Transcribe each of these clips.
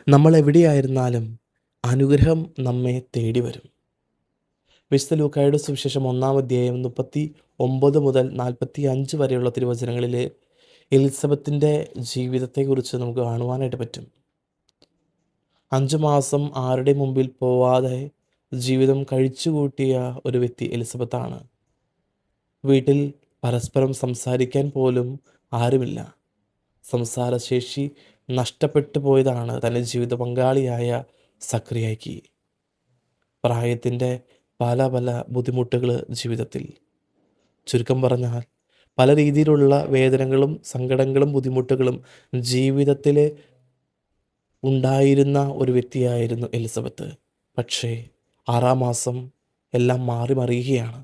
നമ്മൾ എവിടെയായിരുന്നാലും അനുഗ്രഹം നമ്മെ തേടി വരും. വിശുദ്ധ ലൂക്കായുടെ സുവിശേഷം 1-ാം അധ്യായം 39 മുതൽ 45 വരെയുള്ള തിരുവചനങ്ങളിൽ എലിസബത്തിൻ്റെ ജീവിതത്തെക്കുറിച്ച് നമുക്ക് കാണുവാനായിട്ട് പറ്റും. 5 മാസം ആരുടെ മുമ്പിൽ പോവാതെ ജീവിതം കഴിച്ചുകൂട്ടിയ ഒരു വ്യക്തി എലിസബത്താണ്. വീട്ടിൽ പരസ്പരം സംസാരിക്കാൻ പോലും ആരുമില്ല. സംസാരശേഷി നഷ്ടപ്പെട്ടു പോയതാണ് തൻ്റെ ജീവിത പങ്കാളിയായ സക്രിയയ്ക്ക്. പ്രായത്തിൻ്റെ പല ബുദ്ധിമുട്ടുകൾ ജീവിതത്തിൽ, ചുരുക്കം പറഞ്ഞാൽ പല രീതിയിലുള്ള വേദനകളും സങ്കടങ്ങളും ബുദ്ധിമുട്ടുകളും ജീവിതത്തിൽ ഉണ്ടായിരുന്ന ഒരു വ്യക്തിയായിരുന്നു എലിസബത്ത്. പക്ഷേ 6-ാം മാസം എല്ലാം മാറി മറിയുകയാണ്.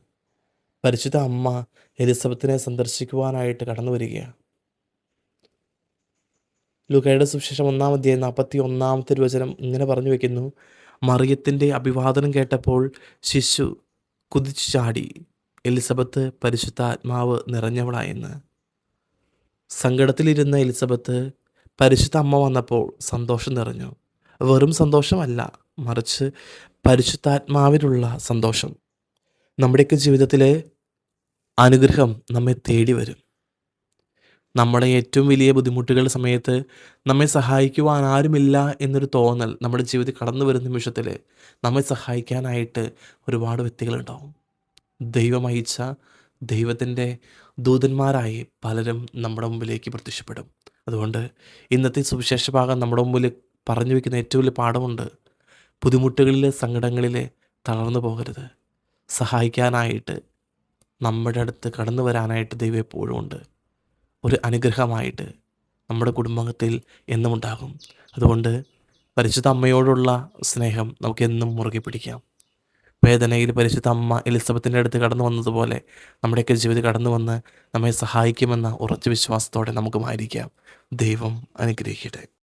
പരിശുദ്ധ അമ്മ എലിസബത്തിനെ സന്ദർശിക്കുവാനായിട്ട് കടന്നു വരികയാണ്. ലൂക്കായുടെ സുവിശേഷം 1-ാം അധ്യായം 41-ാമത്തെ തിരുവചനം ഇങ്ങനെ പറഞ്ഞു വയ്ക്കുന്നു: മറിയത്തിൻ്റെ അഭിവാദനം കേട്ടപ്പോൾ ശിശു കുതിച്ചു ചാടി, എലിസബത്ത് പരിശുദ്ധാത്മാവ് നിറഞ്ഞവളായെന്ന്. സങ്കടത്തിലിരുന്ന എലിസബത്ത് പരിശുദ്ധ അമ്മ വന്നപ്പോൾ സന്തോഷം നിറഞ്ഞു. വെറും സന്തോഷമല്ല, മറിച്ച് പരിശുദ്ധാത്മാവിലുള്ള സന്തോഷം. നമ്മുടെയൊക്കെ ജീവിതത്തിലെ അനുഗ്രഹം നമ്മെ തേടി വരും. നമ്മുടെ ഏറ്റവും വലിയ ബുദ്ധിമുട്ടുകൾ സമയത്ത് നമ്മെ സഹായിക്കുവാൻ ആരുമില്ല എന്നൊരു തോന്നൽ നമ്മുടെ ജീവിതത്തിൽ കടന്നു വരുന്ന നിമിഷത്തിൽ നമ്മെ സഹായിക്കാനായിട്ട് ഒരുപാട് വ്യക്തികളുണ്ടാവും. ദൈവം അയച്ച ദൈവത്തിൻ്റെ ദൂതന്മാരായി പലരും നമ്മുടെ മുമ്പിലേക്ക് പ്രത്യക്ഷപ്പെടും. അതുകൊണ്ട് ഇന്നത്തെ സുവിശേഷ ഭാഗം നമ്മുടെ മുമ്പിൽ പറഞ്ഞു വയ്ക്കുന്ന ഏറ്റവും വലിയ പാഠമുണ്ട്. ബുദ്ധിമുട്ടുകളിൽ, സങ്കടങ്ങളിൽ തളർന്നു പോകരുത്. സഹായിക്കാനായിട്ട് നമ്മുടെ അടുത്ത് കടന്നു വരാനായിട്ട് ദൈവം എപ്പോഴും ഉണ്ട്. ഒരു അനുഗ്രഹമായിട്ട് നമ്മുടെ കുടുംബത്തിൽ എന്നും ഉണ്ടാകും. അതുകൊണ്ട് പരിശുദ്ധ അമ്മയോടുള്ള സ്നേഹം നമുക്കെന്നും മുറുകെ പിടിക്കാം. വേദനയിൽ പരിശുദ്ധ അമ്മ എലിസബത്തിൻ്റെ അടുത്ത് കടന്നു വന്നതുപോലെ നമ്മുടെയൊക്കെ ജീവിതം കടന്നു വന്ന് നമ്മെ സഹായിക്കുമെന്ന ഉറച്ച വിശ്വാസത്തോടെ നമുക്കുമായിരിക്കാം. ദൈവം അനുഗ്രഹിക്കട്ടെ.